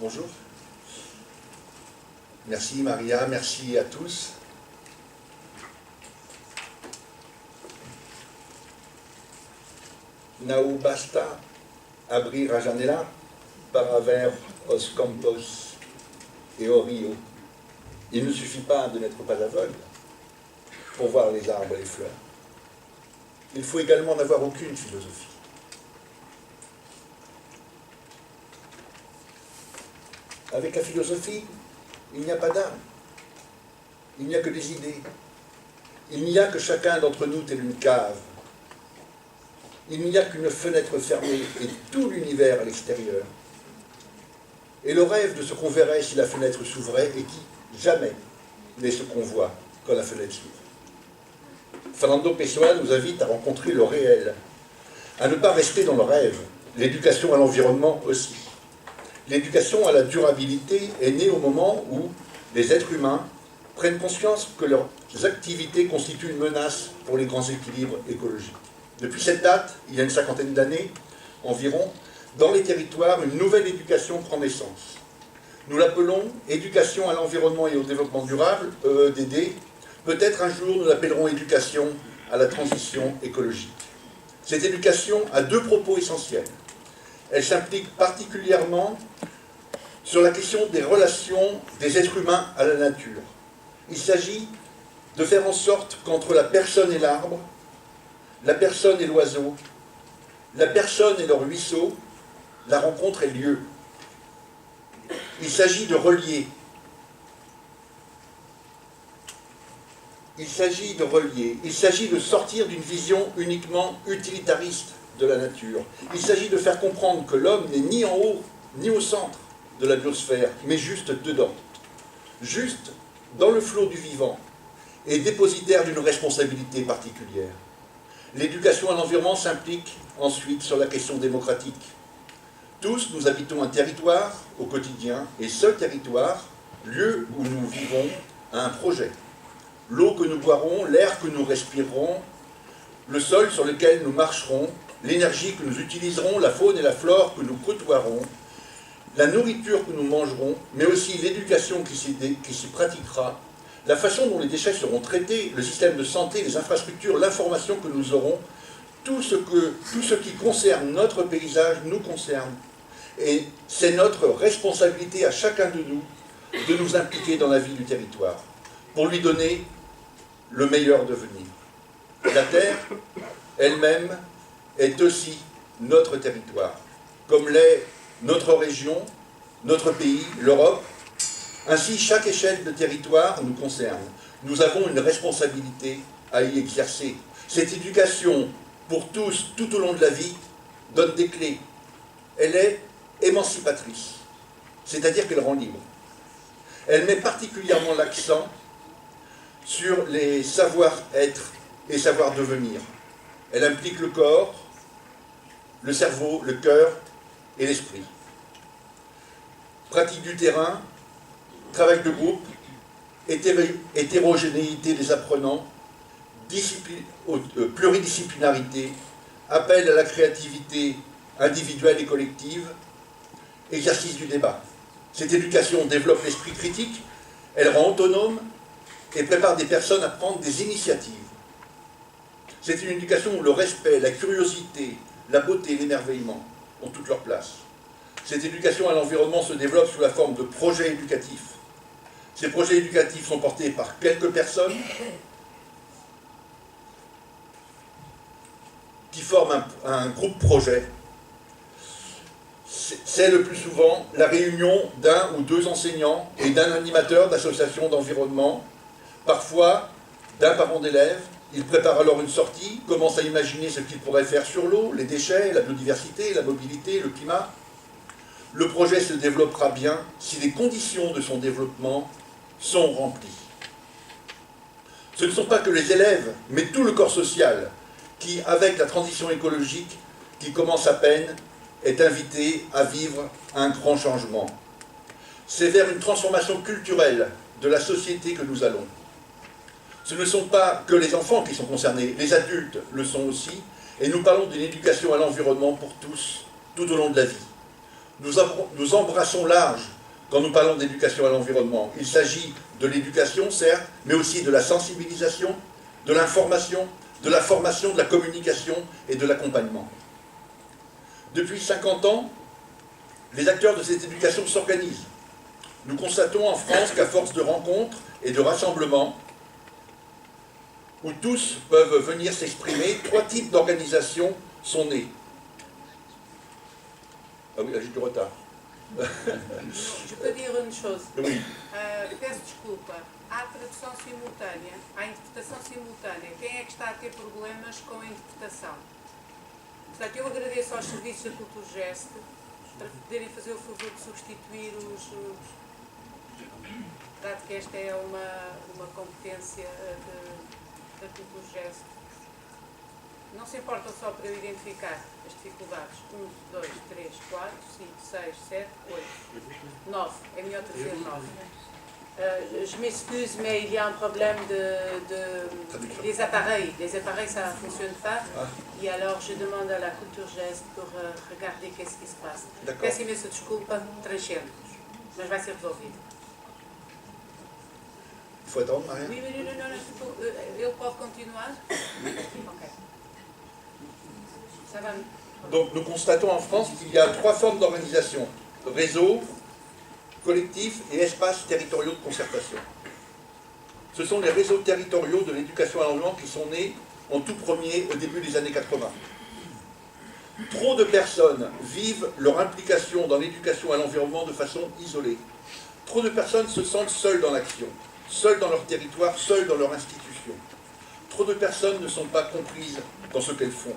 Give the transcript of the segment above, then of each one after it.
Bonjour. Merci Maria, merci à tous. Não basta abrir a janela para ver os campos et o rio. Il ne suffit pas de n'être pas aveugle pour voir les arbres et les fleurs. Il faut également n'avoir aucune philosophie. Avec la philosophie, il n'y a pas d'âme. Il n'y a que des idées. Il n'y a que chacun d'entre nous tel une cave. Il n'y a qu'une fenêtre fermée et tout l'univers à l'extérieur. Et le rêve de ce qu'on verrait si la fenêtre s'ouvrait et qui, jamais, n'est ce qu'on voit quand la fenêtre s'ouvre. Fernando Pessoa nous invite à rencontrer le réel, à ne pas rester dans le rêve. L'éducation à l'environnement aussi. L'éducation à la durabilité est née au moment où les êtres humains prennent conscience que leurs activités constituent une menace pour les grands équilibres écologiques. Depuis cette date, il y a une cinquantaine d'années environ, dans les territoires, une nouvelle éducation prend naissance. Nous l'appelons éducation à l'environnement et au développement durable, EEDD. Peut-être un jour nous l'appellerons éducation à la transition écologique. Cette éducation a deux propos essentiels. Elle s'implique particulièrement sur la question des relations des êtres humains à la nature. Il s'agit de faire en sorte qu'entre la personne et l'arbre, la personne et l'oiseau, la personne et le ruisseau, la rencontre ait lieu. Il s'agit de relier. Il s'agit de sortir d'une vision uniquement utilitariste de la nature. Il s'agit de faire comprendre que l'homme n'est ni en haut, ni au centre de la biosphère, mais juste dedans. Juste dans le flot du vivant et dépositaire d'une responsabilité particulière. L'éducation à l'environnement s'implique ensuite sur la question démocratique. Tous, nous habitons un territoire au quotidien, et ce territoire, lieu où nous vivons, a un projet. L'eau que nous boirons, l'air que nous respirerons, le sol sur lequel nous marcherons, l'énergie que nous utiliserons, la faune et la flore que nous côtoierons, la nourriture que nous mangerons, mais aussi l'éducation qui s'y pratiquera, la façon dont les déchets seront traités, le système de santé, les infrastructures, l'information que nous aurons, tout ce qui concerne notre paysage nous concerne. Et c'est notre responsabilité à chacun de nous impliquer dans la vie du territoire, pour lui donner le meilleur devenir. La Terre, elle-même, est aussi notre territoire, comme l'est notre région, notre pays, l'Europe. Ainsi, chaque échelle de territoire nous concerne. Nous avons une responsabilité à y exercer. Cette éducation pour tous, tout au long de la vie, donne des clés. Elle est émancipatrice, c'est-à-dire qu'elle rend libre. Elle met particulièrement l'accent sur les savoir-être et savoir-devenir. Elle implique le corps, le cerveau, le cœur et l'esprit. Pratique du terrain, travail de groupe, hétérogénéité des apprenants, pluridisciplinarité, appel à la créativité individuelle et collective, exercice du débat. Cette éducation développe l'esprit critique, elle rend autonome et prépare des personnes à prendre des initiatives. C'est une éducation où le respect, la curiosité, la beauté et l'émerveillement ont toute leur place. Cette éducation à l'environnement se développe sous la forme de projets éducatifs. Ces projets éducatifs sont portés par quelques personnes qui forment un groupe projet. C'est le plus souvent la réunion d'un ou deux enseignants et d'un animateur d'associations d'environnement, parfois d'un parent d'élève. Ils préparent alors une sortie, commencent à imaginer ce qu'ils pourraient faire sur l'eau, les déchets, la biodiversité, la mobilité, le climat. Le projet se développera bien si les conditions de son développement sont remplies. Ce ne sont pas que les élèves, mais tout le corps social qui, avec la transition écologique qui commence à peine, est invité à vivre un grand changement. C'est vers une transformation culturelle de la société que nous allons. Ce ne sont pas que les enfants qui sont concernés, les adultes le sont aussi, et nous parlons d'une éducation à l'environnement pour tous, tout au long de la vie. Nous embrassons large quand nous parlons d'éducation à l'environnement. Il s'agit de l'éducation, certes, mais aussi de la sensibilisation, de l'information, de la formation, de la communication et de l'accompagnement. Depuis 50 ans, les acteurs de cette éducation s'organisent. Nous constatons en France qu'à force de rencontres et de rassemblements, où tous peuvent venir s'exprimer, 3 types d'organisations sont nés. Ah oui, là j'ai du retard. Je peux dire une chose. Oui. Peço desculpa. Há tradução simultânea, há interpretação simultânea. Quem é que está a ter problemas com a interpretação? Portanto, eu agradeço aos serviços da Culturgest para poderem fazer o favor de substituir dado que esta é uma competência da Culturgest. Não se importam só para eu identificar as dificuldades. 1, 2, 3, 4, 5, 6, 7, 8, 9. É melhor trazer 9. Je m'excuse, mais il y a un problème des appareils. Les appareils, ça ne fonctionne pas. Et alors, je demande à la Culturgest pour regarder qu'est-ce qui se passe. Peço imensa desculpa, transcendo. Mas vai ser resolvido. Il faut attendre, Maria? Oui, non. Ele pode continuar? Ok. Ça va. Donc nous constatons en France qu'il y a 3 formes d'organisation: réseau, collectif et espaces territoriaux de concertation. Ce sont les réseaux territoriaux de l'éducation à l'environnement qui sont nés en tout premier au début des années 80. Trop de personnes vivent leur implication dans l'éducation à l'environnement de façon isolée. Trop de personnes se sentent seules dans l'action, seules dans leur territoire, seules dans leur institution. Trop de personnes ne sont pas comprises dans ce qu'elles font.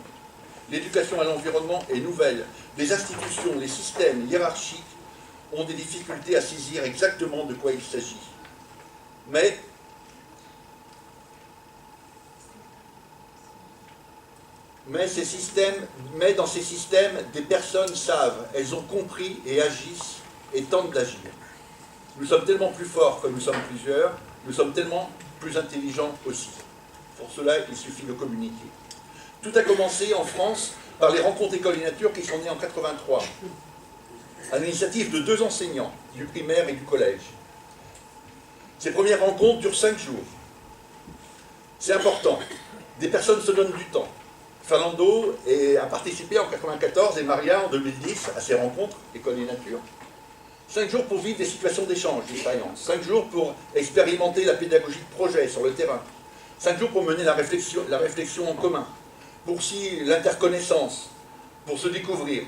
L'éducation à l'environnement est nouvelle. Les institutions, les systèmes hiérarchiques ont des difficultés à saisir exactement de quoi il s'agit. Mais dans ces systèmes, des personnes savent, elles ont compris et agissent et tentent d'agir. Nous sommes tellement plus forts que nous sommes plusieurs, nous sommes tellement plus intelligents aussi. Pour cela, il suffit de communiquer. Tout a commencé en France par les rencontres écoles et nature qui sont nées en 83, à l'initiative de 2 enseignants, du primaire et du collège. Ces premières rencontres durent 5 jours. C'est important. Des personnes se donnent du temps. Fernando a participé en 1994 et Maria en 2010 à ces rencontres écoles et nature. 5 jours pour vivre des situations d'échange, d'expérience. 5 jours pour expérimenter la pédagogie de projet sur le terrain. 5 jours pour mener la réflexion en commun. Pour aussi l'interconnaissance, pour se découvrir.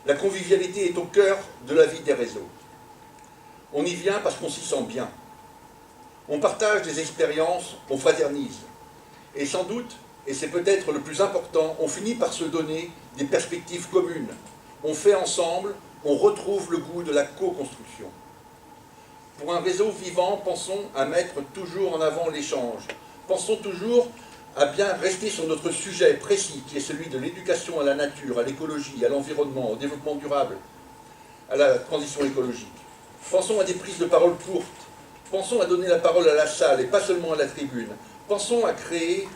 La convivialité est au cœur de la vie des réseaux. On y vient parce qu'on s'y sent bien. On partage des expériences, on fraternise. Et sans doute, et c'est peut-être le plus important, on finit par se donner des perspectives communes. On fait ensemble, on retrouve le goût de la co-construction. Pour un réseau vivant, pensons à mettre toujours en avant l'échange. Pensons toujours à bien rester sur notre sujet précis, qui est celui de l'éducation à la nature, à l'écologie, à l'environnement, au développement durable, à la transition écologique. Pensons à des prises de parole courtes. Pensons à donner la parole à la salle et pas seulement à la tribune. Pensons à créer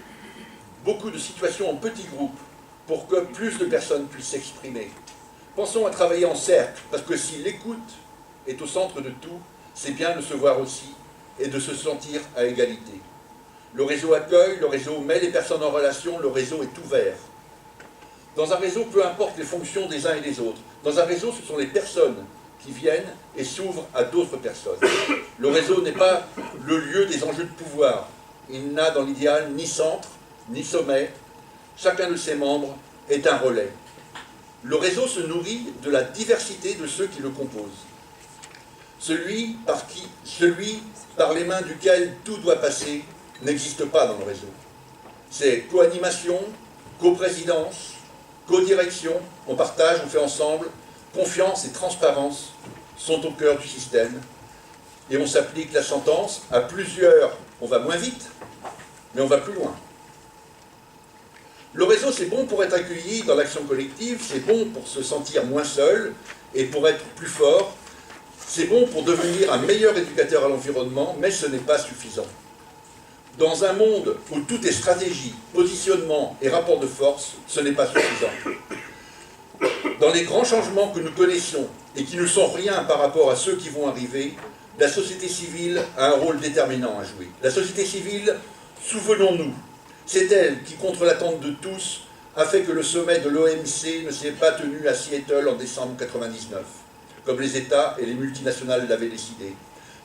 beaucoup de situations en petits groupes pour que plus de personnes puissent s'exprimer. Pensons à travailler en cercle, parce que si l'écoute est au centre de tout, c'est bien de se voir aussi et de se sentir à égalité. Le réseau accueille, le réseau met les personnes en relation, le réseau est ouvert. Dans un réseau, peu importe les fonctions des uns et des autres. Dans un réseau, ce sont les personnes qui viennent et s'ouvrent à d'autres personnes. Le réseau n'est pas le lieu des enjeux de pouvoir. Il n'a dans l'idéal ni centre, ni sommet. Chacun de ses membres est un relais. Le réseau se nourrit de la diversité de ceux qui le composent. Celui par les mains duquel tout doit passer n'existe pas dans le réseau. C'est co-animation, co-présidence, co-direction, on partage, on fait ensemble, confiance et transparence sont au cœur du système. Et on s'applique la sentence, à plusieurs, on va moins vite, mais on va plus loin. Le réseau, c'est bon pour être accueilli dans l'action collective, c'est bon pour se sentir moins seul et pour être plus fort, c'est bon pour devenir un meilleur éducateur à l'environnement, mais ce n'est pas suffisant. Dans un monde où tout est stratégie, positionnement et rapport de force, ce n'est pas suffisant. Dans les grands changements que nous connaissons et qui ne sont rien par rapport à ceux qui vont arriver, la société civile a un rôle déterminant à jouer. La société civile, souvenons-nous, c'est elle qui, contre l'attente de tous, a fait que le sommet de l'OMC ne s'est pas tenu à Seattle en décembre 1999, comme les États et les multinationales l'avaient décidé.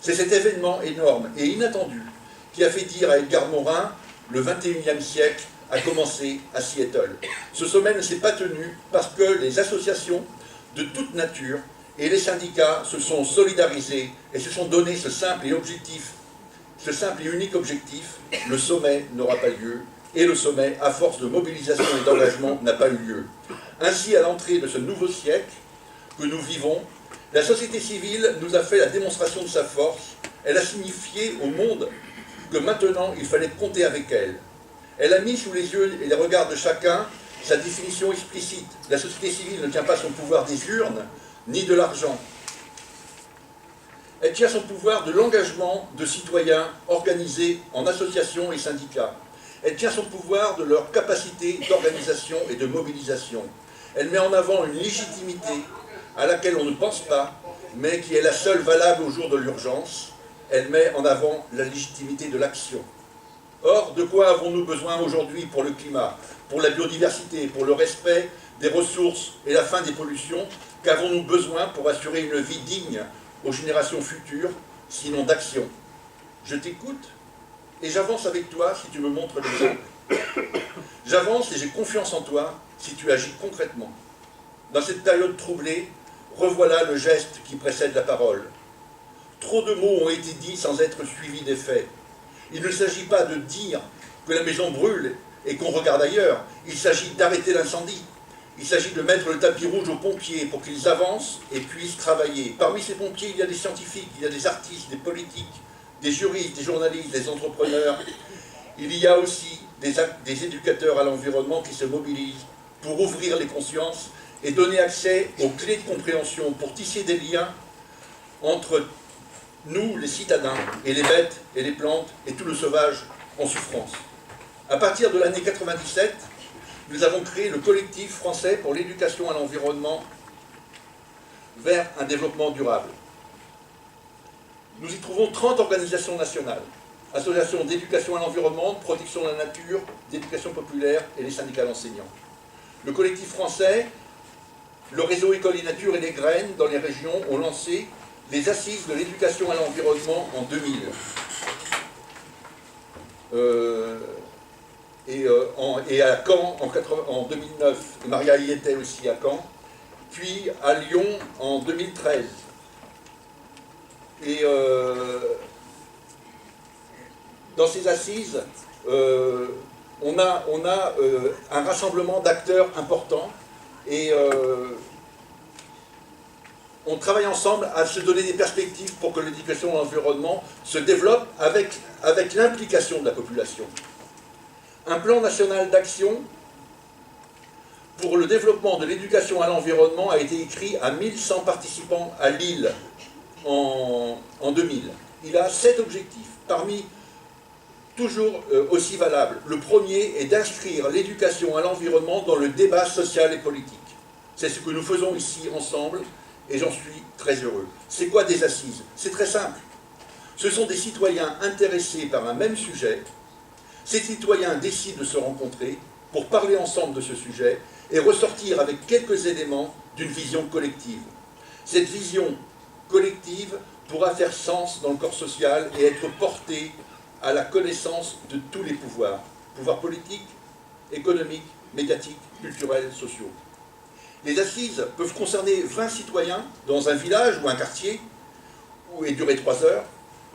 C'est cet événement énorme et inattendu qui a fait dire à Edgar Morin « Le 21e siècle a commencé à Seattle ». Ce sommet ne s'est pas tenu parce que les associations de toute nature et les syndicats se sont solidarisés et se sont donné ce simple et unique objectif, le sommet n'aura pas lieu, et le sommet, à force de mobilisation et d'engagement, n'a pas eu lieu. Ainsi, à l'entrée de ce nouveau siècle que nous vivons, la société civile nous a fait la démonstration de sa force. Elle a signifié au monde que maintenant, il fallait compter avec elle. Elle a mis sous les yeux et les regards de chacun sa définition explicite. La société civile ne tient pas son pouvoir des urnes, ni de l'argent. Elle tient son pouvoir de l'engagement de citoyens organisés en associations et syndicats. Elle tient son pouvoir de leur capacité d'organisation et de mobilisation. Elle met en avant une légitimité à laquelle on ne pense pas, mais qui est la seule valable au jour de l'urgence. Elle met en avant la légitimité de l'action. Or, de quoi avons-nous besoin aujourd'hui pour le climat, pour la biodiversité, pour le respect des ressources et la fin des pollutions? Qu'avons-nous besoin pour assurer une vie digne aux générations futures, sinon d'action? Je t'écoute et j'avance avec toi si tu me montres l'exemple. J'avance et j'ai confiance en toi si tu agis concrètement. Dans cette période troublée, revoilà le geste qui précède la parole. Trop de mots ont été dits sans être suivis des faits. Il ne s'agit pas de dire que la maison brûle et qu'on regarde ailleurs. Il s'agit d'arrêter l'incendie. Il s'agit de mettre le tapis rouge aux pompiers pour qu'ils avancent et puissent travailler. Parmi ces pompiers, il y a des scientifiques, il y a des artistes, des politiques, des juristes, des journalistes, des entrepreneurs. Il y a aussi des éducateurs à l'environnement qui se mobilisent pour ouvrir les consciences et donner accès aux clés de compréhension pour tisser des liens entre nous, les citadins, et les bêtes, et les plantes, et tout le sauvage en souffrance. À partir de l'année 97, nous avons créé le collectif français pour l'éducation à l'environnement vers un développement durable. Nous y trouvons 30 organisations nationales, associations d'éducation à l'environnement, de protection de la nature, d'éducation populaire et les syndicats d'enseignants. Le collectif français, le réseau École et Nature et les Graines dans les régions ont lancé les assises de l'éducation à l'environnement en 2000. Et à Caen en 2009, et Maria y était aussi à Caen, puis à Lyon en 2013. Et dans ces assises, on a un rassemblement d'acteurs importants et on travaille ensemble à se donner des perspectives pour que l'éducation à l'environnement se développe avec l'implication de la population. Un plan national d'action pour le développement de l'éducation à l'environnement a été écrit à 1100 participants à Lille en 2000. Il a 7 objectifs, parmi toujours aussi valables. Le premier est d'inscrire l'éducation à l'environnement dans le débat social et politique. C'est ce que nous faisons ici ensemble et j'en suis très heureux. C'est quoi des assises? C'est très simple. Ce sont des citoyens intéressés par un même sujet. Ces citoyens décident de se rencontrer pour parler ensemble de ce sujet et ressortir avec quelques éléments d'une vision collective. Cette vision collective pourra faire sens dans le corps social et être portée à la connaissance de tous les pouvoirs politiques, économiques, médiatiques, culturels, sociaux. Les assises peuvent concerner 20 citoyens dans un village ou un quartier et durer 3 heures,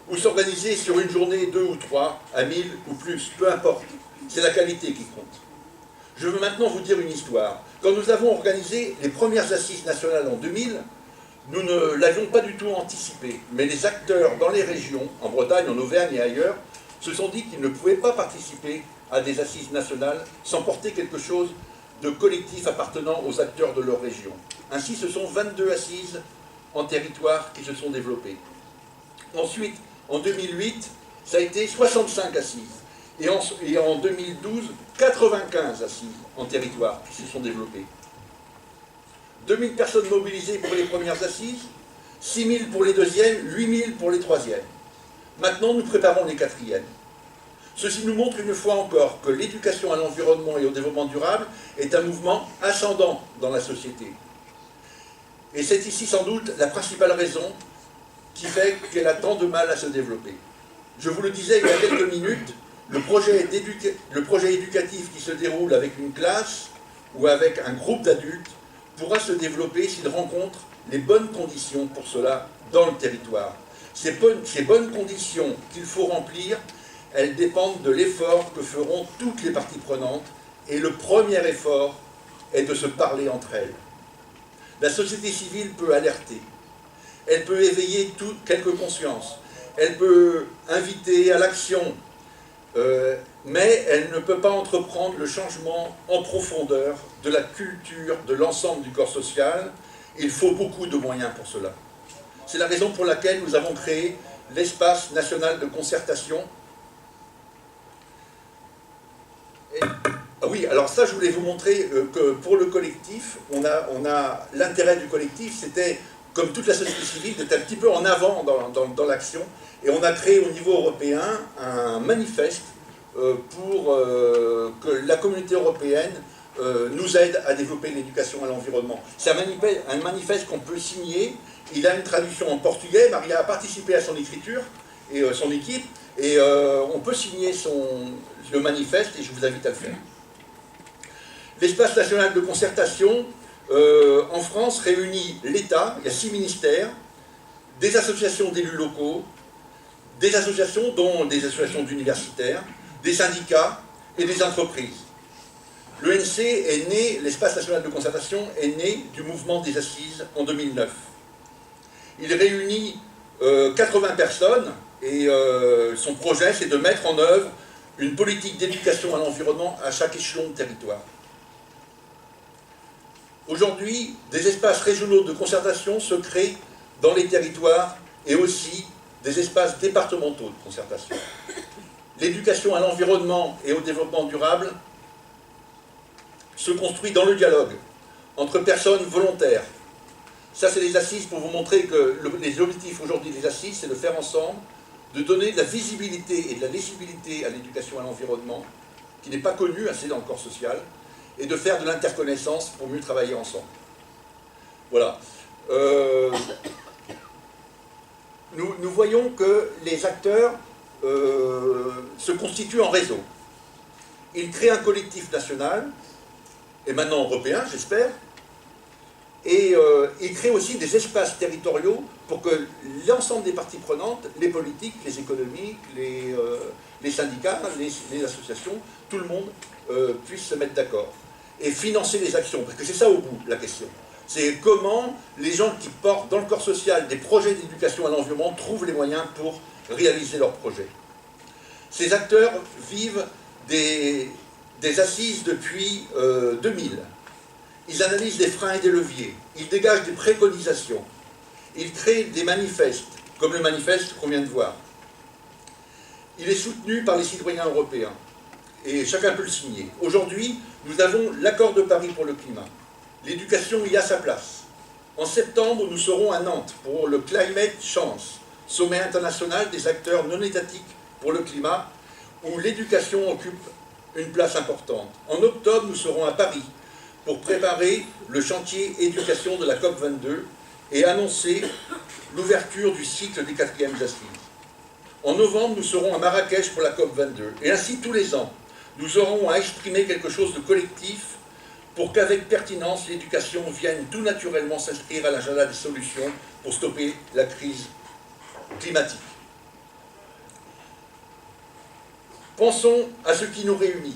ou s'organiser sur une journée, 2 ou 3, à 1000 ou plus, peu importe. C'est la qualité qui compte. Je veux maintenant vous dire une histoire. Quand nous avons organisé les premières assises nationales en 2000, nous ne l'avions pas du tout anticipé, mais les acteurs dans les régions, en Bretagne, en Auvergne et ailleurs, se sont dit qu'ils ne pouvaient pas participer à des assises nationales sans porter quelque chose de collectif appartenant aux acteurs de leur région. Ainsi, ce sont 22 assises en territoire qui se sont développées. Ensuite, en 2008, ça a été 65 assises. Et en 2012, 95 assises en territoire qui se sont développées. 2000 personnes mobilisées pour les premières assises, 6000 pour les deuxièmes, 8000 pour les troisièmes. Maintenant, nous préparons les quatrièmes. Ceci nous montre une fois encore que l'éducation à l'environnement et au développement durable est un mouvement ascendant dans la société. Et c'est ici sans doute la principale raison qui fait qu'elle a tant de mal à se développer. Je vous le disais il y a quelques minutes, le projet éducatif qui se déroule avec une classe ou avec un groupe d'adultes pourra se développer s'il rencontre les bonnes conditions pour cela dans le territoire. Ces bonnes conditions qu'il faut remplir, elles dépendent de l'effort que feront toutes les parties prenantes, et le premier effort est de se parler entre elles. La société civile peut alerter, elle peut éveiller quelques consciences, elle peut inviter à l'action, mais elle ne peut pas entreprendre le changement en profondeur de la culture de l'ensemble du corps social. Il faut beaucoup de moyens pour cela. C'est la raison pour laquelle nous avons créé l'espace national de concertation. Ah oui, alors ça, je voulais vous montrer que pour le collectif, on a l'intérêt du collectif, c'était, comme toute la société civile, d'être un petit peu en avant dans l'action. Et on a créé au niveau européen un manifeste pour que la communauté européenne nous aide à développer l'éducation à l'environnement. C'est un manifeste qu'on peut signer. Il a une traduction en portugais. Maria a participé à son écriture et son équipe. Et on peut signer le manifeste et je vous invite à le faire. L'espace national de concertation en France réunit l'État, il y a 6 ministères, des associations d'élus locaux, des associations, dont des associations d'universitaires, des syndicats et des entreprises. L'ENC est né, l'espace national de concertation est né du mouvement des assises en 2009. Il réunit 80 personnes et son projet c'est de mettre en œuvre une politique d'éducation à l'environnement à chaque échelon de territoire. Aujourd'hui, des espaces régionaux de concertation se créent dans les territoires et aussi des espaces départementaux de concertation. L'éducation à l'environnement et au développement durable se construit dans le dialogue entre personnes volontaires. Ça, c'est les assises pour vous montrer que les objectifs aujourd'hui des assises, c'est de faire ensemble, de donner de la visibilité et de la lisibilité à l'éducation à l'environnement, qui n'est pas connue assez dans le corps social, et de faire de l'interconnaissance pour mieux travailler ensemble. Voilà. Nous voyons que les acteurs se constituent en réseau. Ils créent un collectif national, et maintenant européen, j'espère, et ils créent aussi des espaces territoriaux pour que l'ensemble des parties prenantes, les politiques, les économiques, les syndicats, les associations, tout le monde puisse se mettre d'accord et financer les actions, parce que c'est ça au bout la question. C'est comment les gens qui portent dans le corps social des projets d'éducation à l'environnement trouvent les moyens pour réaliser leurs projets. Ces acteurs vivent des assises depuis 2000. Ils analysent des freins et des leviers. Ils dégagent des préconisations. Ils créent des manifestes, comme le manifeste qu'on vient de voir. Il est soutenu par les citoyens européens. Et chacun peut le signer. Aujourd'hui, nous avons l'accord de Paris pour le climat. L'éducation y a sa place. En septembre, nous serons à Nantes pour le Climate Chance, sommet international des acteurs non étatiques pour le climat, où l'éducation occupe une place importante. En octobre, nous serons à Paris pour préparer le chantier éducation de la COP22 et annoncer l'ouverture du cycle des 4e assises. En novembre, nous serons à Marrakech pour la COP22. Et ainsi, tous les ans, nous aurons à exprimer quelque chose de collectif pour qu'avec pertinence, l'éducation vienne tout naturellement s'inscrire à l'agenda des solutions pour stopper la crise climatique. Pensons à ce qui nous réunit.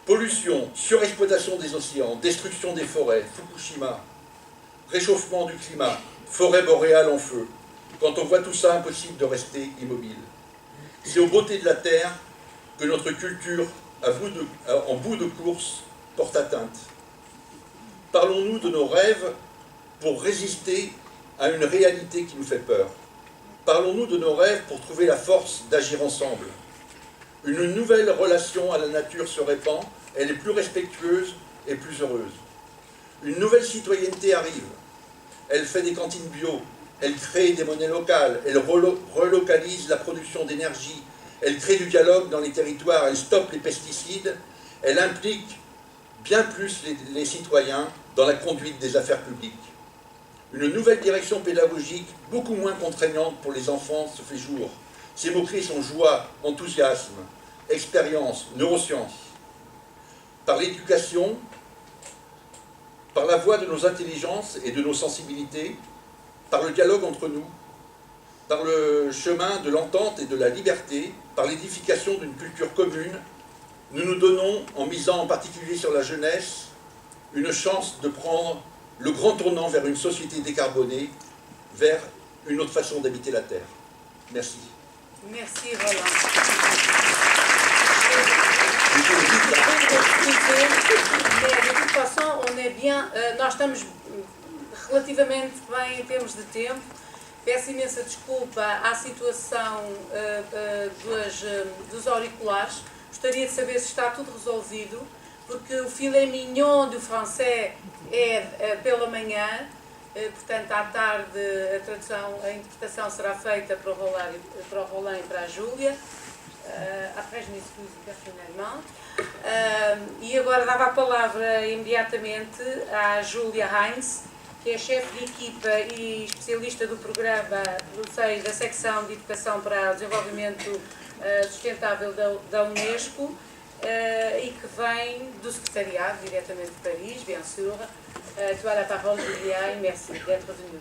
Pollution, surexploitation des océans, destruction des forêts, Fukushima, réchauffement du climat, forêt boréale en feu. Quand on voit tout ça, impossible de rester immobile. C'est aux beautés de la Terre que notre culture, en bout de course, porte atteinte. Parlons-nous de nos rêves pour résister à une réalité qui nous fait peur. Parlons-nous de nos rêves pour trouver la force d'agir ensemble. Une nouvelle relation à la nature se répand, elle est plus respectueuse et plus heureuse. Une nouvelle citoyenneté arrive. Elle fait des cantines bio, elle crée des monnaies locales, elle relocalise la production d'énergie, elle crée du dialogue dans les territoires, elle stoppe les pesticides, elle implique bien plus les citoyens dans la conduite des affaires publiques. Une nouvelle direction pédagogique, beaucoup moins contraignante pour les enfants, se fait jour. Ses mots-clés sont joie, enthousiasme, expérience, neurosciences. Par l'éducation, par la voie de nos intelligences et de nos sensibilités, par le dialogue entre nous, par le chemin de l'entente et de la liberté, par l'édification d'une culture commune, nous nous donnons, en misant en particulier sur la jeunesse, une chance de prendre le grand tournant vers une société décarbonée, vers une autre façon d'habiter la Terre. Merci. Merci, Roland. De toute façon, on é bien, nós estamos relativamente bem em termos de tempo. Peço imensa desculpa à situação dos auriculares. Gostaria de saber se está tudo resolvido, porque o filet mignon do francês é pela manhã, portanto à tarde a interpretação será feita para o Roland e para a Júlia. Après, je m'excuse personnellement. E agora dava a palavra imediatamente à Júlia Heinz, que é chefe de equipa e especialista do programa da secção de Educação para o Desenvolvimento Sustentável da Unesco e que vem do secretariado, diretamente de Paris, bien sûr. Tu as la parole, Julia, et merci d'être venue.